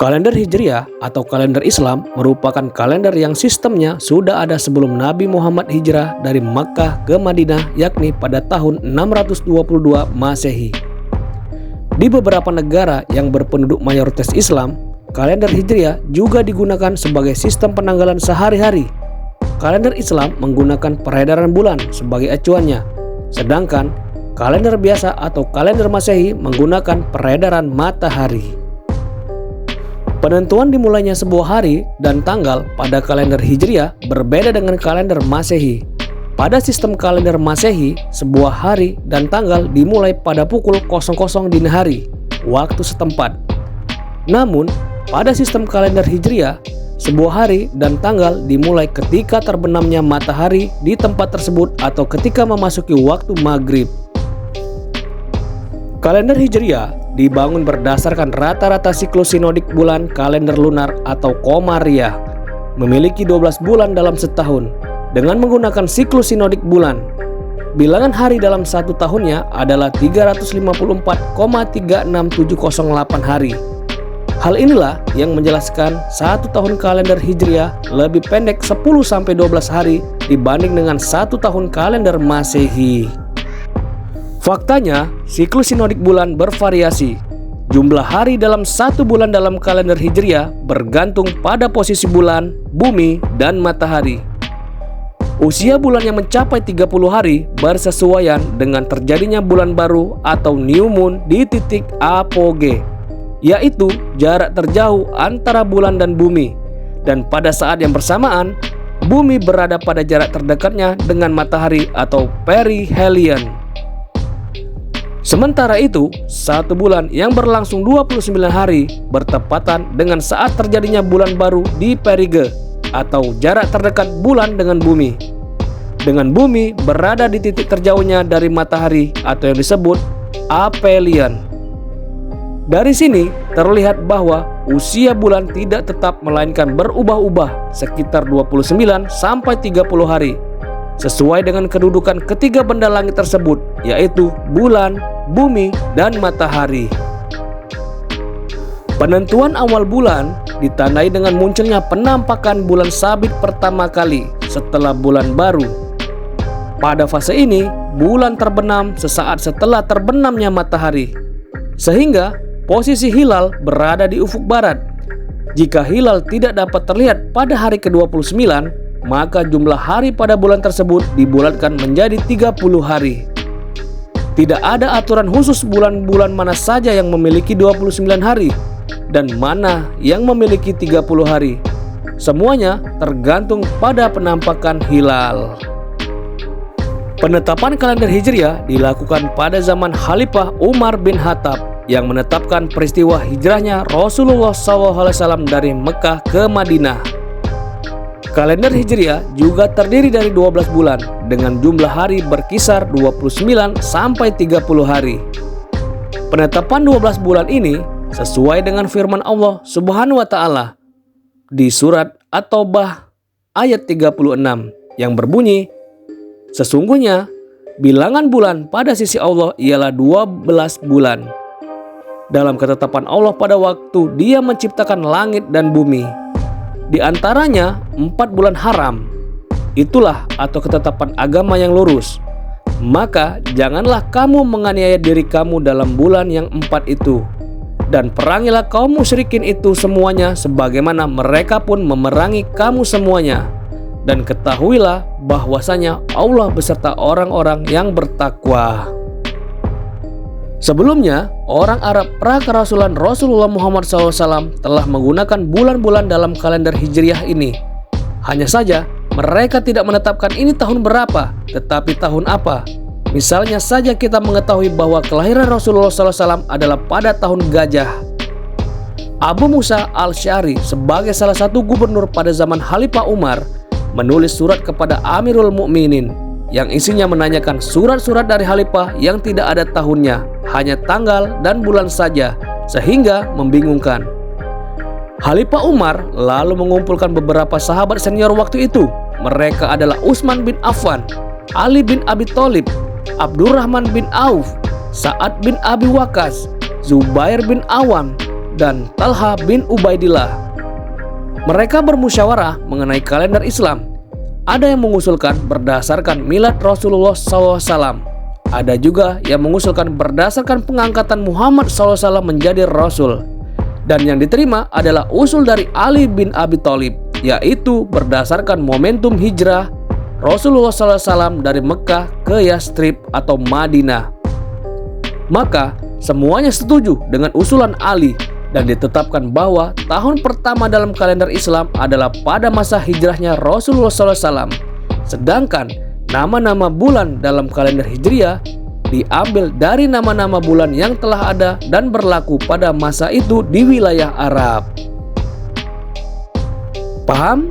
Kalender Hijriah atau kalender Islam merupakan kalender yang sistemnya sudah ada sebelum Nabi Muhammad hijrah dari Makkah ke Madinah, yakni pada tahun 622 Masehi. Di beberapa negara yang berpenduduk mayoritas Islam, kalender Hijriah juga digunakan sebagai sistem penanggalan sehari-hari. Kalender Islam menggunakan peredaran bulan sebagai acuannya, sedangkan kalender biasa atau kalender Masehi menggunakan peredaran matahari. Penentuan dimulainya sebuah hari dan tanggal pada kalender Hijriah berbeda dengan kalender Masehi. Pada sistem kalender Masehi, sebuah hari dan tanggal dimulai pada pukul 00 dini hari, waktu setempat. Namun, pada sistem kalender Hijriah, sebuah hari dan tanggal dimulai ketika terbenamnya matahari di tempat tersebut atau ketika memasuki waktu maghrib. Kalender Hijriah dibangun berdasarkan rata-rata siklus sinodik bulan kalender lunar atau Qamariah, memiliki 12 bulan dalam setahun dengan menggunakan siklus sinodik bulan. Bilangan hari dalam satu tahunnya adalah 354,36708 hari. Hal inilah yang menjelaskan satu tahun kalender Hijriah lebih pendek 10-12 hari dibanding dengan satu tahun kalender Masehi. Faktanya, siklus sinodik bulan bervariasi. Jumlah hari dalam satu bulan dalam kalender Hijriah bergantung pada posisi bulan, bumi, dan matahari. Usia bulan yang mencapai 30 hari bersesuaian dengan terjadinya bulan baru atau new moon di titik apoge, yaitu jarak terjauh antara bulan dan bumi. Dan pada saat yang bersamaan, bumi berada pada jarak terdekatnya dengan matahari atau perihelion. Sementara itu, satu bulan yang berlangsung 29 hari bertepatan dengan saat terjadinya bulan baru di perige atau jarak terdekat bulan dengan bumi. Dengan bumi berada di titik terjauhnya dari matahari atau yang disebut aphelion. Dari sini terlihat bahwa usia bulan tidak tetap melainkan berubah-ubah sekitar 29 sampai 30 hari sesuai dengan kedudukan ketiga benda langit tersebut, yaitu bulan, bumi, dan matahari. Penentuan awal bulan ditandai dengan munculnya penampakan bulan sabit pertama kali setelah bulan baru. Pada fase ini, bulan terbenam sesaat setelah terbenamnya matahari, sehingga posisi hilal berada di ufuk barat. Jika hilal tidak dapat terlihat pada hari ke-29, maka jumlah hari pada bulan tersebut dibulatkan menjadi 30 hari. Tidak ada aturan khusus bulan-bulan mana saja yang memiliki 29 hari dan mana yang memiliki 30 hari. Semuanya tergantung pada penampakan hilal. Penetapan kalender Hijriah dilakukan pada zaman Khalifah Umar bin Khattab yang menetapkan peristiwa hijrahnya Rasulullah SAW dari Mekah ke Madinah. Kalender Hijriah juga terdiri dari 12 bulan dengan jumlah hari berkisar 29 sampai 30 hari. Penetapan 12 bulan ini sesuai dengan firman Allah Subhanahu wa taala di surat At-Taubah ayat 36 yang berbunyi, "Sesungguhnya bilangan bulan pada sisi Allah ialah 12 bulan. Dalam ketetapan Allah pada waktu Dia menciptakan langit dan bumi. Di antaranya 4 bulan haram. Itulah atau ketetapan agama yang lurus. Maka janganlah kamu menganiaya diri kamu dalam bulan yang 4 itu. Dan perangilah kaum musyrikin itu semuanya sebagaimana mereka pun memerangi kamu semuanya. Dan ketahuilah bahwasanya Allah beserta orang-orang yang bertakwa." Sebelumnya, orang Arab pra-kerasulan Rasulullah Muhammad SAW telah menggunakan bulan-bulan dalam kalender Hijriah ini. Hanya saja, mereka tidak menetapkan ini tahun berapa, tetapi tahun apa. Misalnya saja kita mengetahui bahwa kelahiran Rasulullah SAW adalah pada tahun gajah. Abu Musa al-Sy'ari sebagai salah satu gubernur pada zaman Khalifah Umar menulis surat kepada Amirul Mukminin yang isinya menanyakan surat-surat dari Khalifah yang tidak ada tahunnya, hanya tanggal dan bulan saja, sehingga membingungkan. Khalifah Umar lalu mengumpulkan beberapa sahabat senior waktu itu. Mereka adalah Utsman bin Affan, Ali bin Abi Thalib, Abdurrahman bin Auf, Sa'ad bin Abi Waqqas, Zubair bin Awam, dan Talha bin Ubaidillah. Mereka bermusyawarah mengenai kalender Islam. Ada yang mengusulkan berdasarkan milad Rasulullah SAW. Ada juga yang mengusulkan berdasarkan pengangkatan Muhammad SAW menjadi Rasul. Dan yang diterima adalah usul dari Ali bin Abi Thalib, yaitu berdasarkan momentum hijrah Rasulullah SAW dari Mekah ke Yastrib atau Madinah. Maka semuanya setuju dengan usulan Ali dan ditetapkan bahwa tahun pertama dalam kalender Islam adalah pada masa hijrahnya Rasulullah SAW. Sedangkan nama-nama bulan dalam kalender Hijriah diambil dari nama-nama bulan yang telah ada dan berlaku pada masa itu di wilayah Arab. Paham?